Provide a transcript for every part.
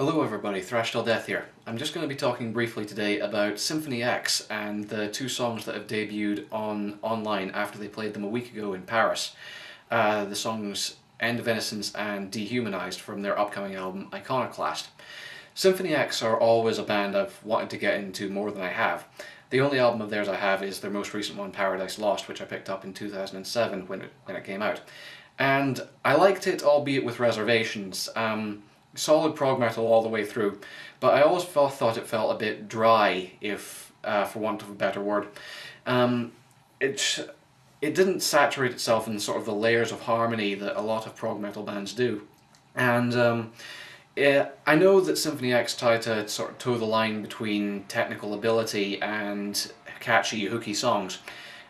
Hello everybody, Thrash Till Death here. I'm just going to be talking briefly today about Symphony X and the two songs that have debuted online after they played them a week ago in Paris. The songs End of Innocence and Dehumanized from their upcoming album Iconoclast. Symphony X are always a band I've wanted to get into more than I have. The only album of theirs I have is their most recent one, Paradise Lost, which I picked up in 2007 when it came out. And I liked it, albeit with reservations. Solid prog metal all the way through, but I always thought it felt a bit dry, if for want of a better word. It didn't saturate itself in sort of the layers of harmony that a lot of prog metal bands do. And I know that Symphony X tried to sort of toe the line between technical ability and catchy, hooky songs.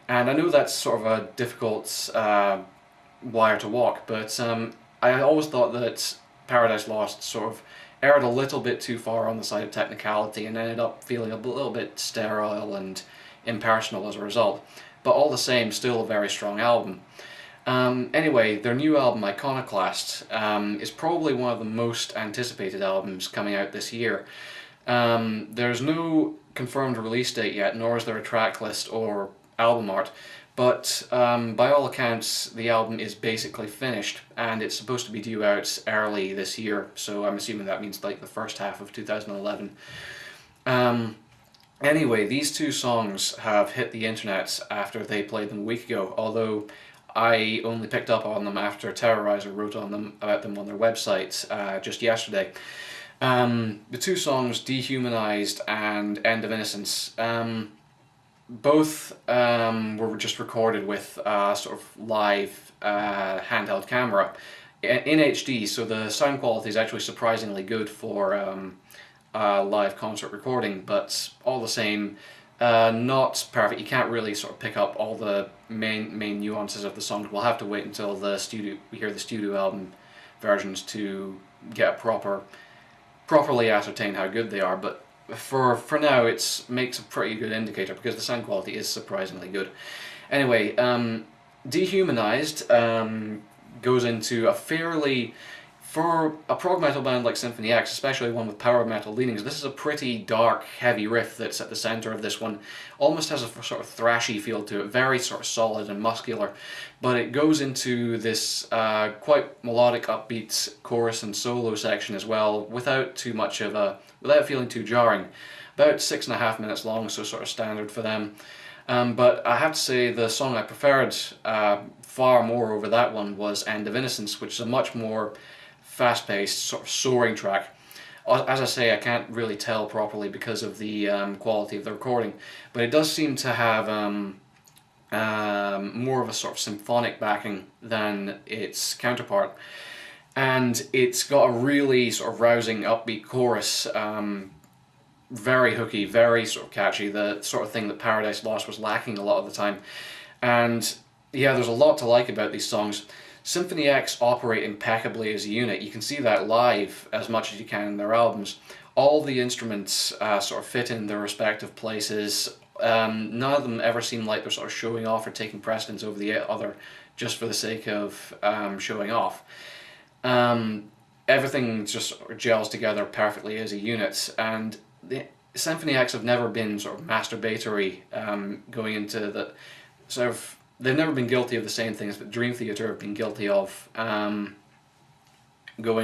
And I know that's sort of a difficult wire to walk, but I always thought that Paradise Lost sort of erred a little bit too far on the side of technicality and ended up feeling a little bit sterile and impersonal as a result. But all the same, still a very strong album. Anyway, their new album, Iconoclast, is probably one of the most anticipated albums coming out this year. There's no confirmed release date yet, nor is there a track list or album art, but by all accounts the album is basically finished and it's supposed to be due out early this year, so I'm assuming that means like the first half of 2011. Anyway, these two songs have hit the internet after they played them a week ago, although I only picked up on them after Terrorizer wrote about them on their website just yesterday. The two songs, Dehumanized and End of Innocence, both were just recorded with a sort of live handheld camera in HD, so the sound quality is actually surprisingly good for a live concert recording, but all the same, not perfect. You can't really sort of pick up all the main nuances of the songs. We'll have to wait until we hear the studio album versions to get properly ascertain how good they are, but for now it makes a pretty good indicator because the sound quality is surprisingly good. Anyway, Dehumanized goes into a fairly, for a prog metal band like Symphony X, especially one with power metal leanings, this is a pretty dark, heavy riff that's at the center of this one. Almost has a sort of thrashy feel to it, very sort of solid and muscular, but it goes into this quite melodic, upbeat chorus and solo section as well, without feeling too jarring. About 6.5 minutes long, so sort of standard for them. But I have to say the song I preferred far more over that one was End of Innocence, which is a much more fast-paced, sort of soaring track. As I say, I can't really tell properly because of the quality of the recording, but it does seem to have more of a sort of symphonic backing than its counterpart. And it's got a really sort of rousing, upbeat chorus, very hooky, very sort of catchy, the sort of thing that Paradise Lost was lacking a lot of the time. And yeah, there's a lot to like about these songs. Symphony X operate impeccably as a unit. You can see that live as much as you can in their albums. All the instruments sort of fit in their respective places. None of them ever seem like they're sort of showing off or taking precedence over the other just for the sake of showing off. Everything just sort of gels together perfectly as a unit, and the Symphony X have never been sort of masturbatory going into the sort of. They've never been guilty of the same things that Dream Theater have been guilty of, going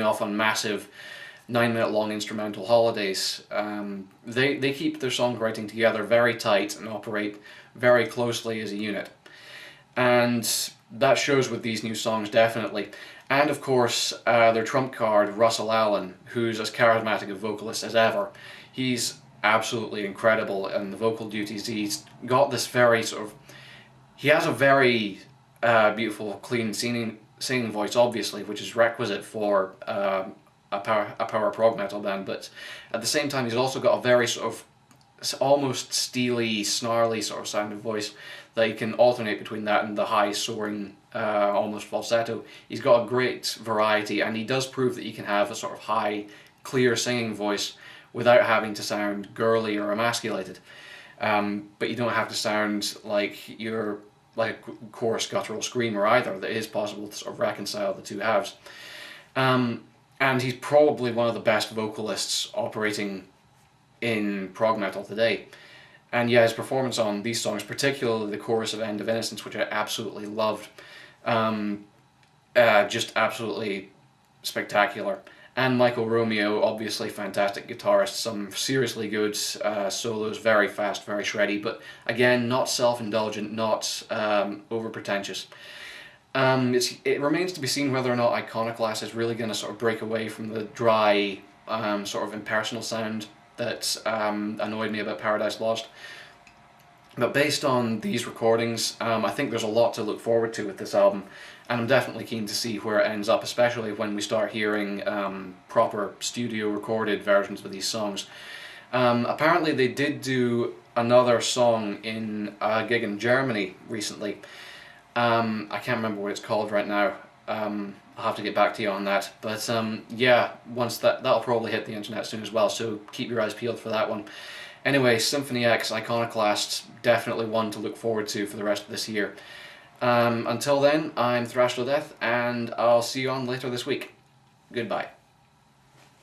off on massive 9-minute long instrumental holidays. They keep their songwriting together very tight and operate very closely as a unit. And that shows with these new songs, definitely. And of course, their trump card, Russell Allen, who's as charismatic a vocalist as ever. He's absolutely incredible in the vocal duties. He's got this very sort of... He has a very beautiful, clean singing voice, obviously, which is requisite for a power prog metal band, but at the same time he's also got a very sort of almost steely, snarly sort of sounding voice that he can alternate between that and the high, soaring, almost falsetto. He's got a great variety, and he does prove that he can have a sort of high, clear singing voice without having to sound girly or emasculated. But you don't have to sound like you're like a coarse guttural screamer either. That is possible to sort of reconcile the two halves. and he's probably one of the best vocalists operating in prog metal today. And yeah, his performance on these songs, particularly the chorus of End of Innocence, which I absolutely loved, just absolutely spectacular. And Michael Romeo, obviously fantastic guitarist, some seriously good solos, very fast, very shreddy, but again, not self-indulgent, not over-pretentious. It remains to be seen whether or not Iconoclast is really going to sort of break away from the dry, sort of impersonal sound that annoyed me about Paradise Lost. But based on these recordings, I think there's a lot to look forward to with this album, and I'm definitely keen to see where it ends up, especially when we start hearing proper studio recorded versions of these songs. Apparently they did do another song in a gig in Germany recently. I can't remember what it's called right now. I'll have to get back to you on that. But yeah, once that'll probably hit the internet soon as well, so keep your eyes peeled for that one. Anyway, Symphony X, Iconoclast, definitely one to look forward to for the rest of this year. Until then, I'm Thrashed to Death, and I'll see you on later this week. Goodbye.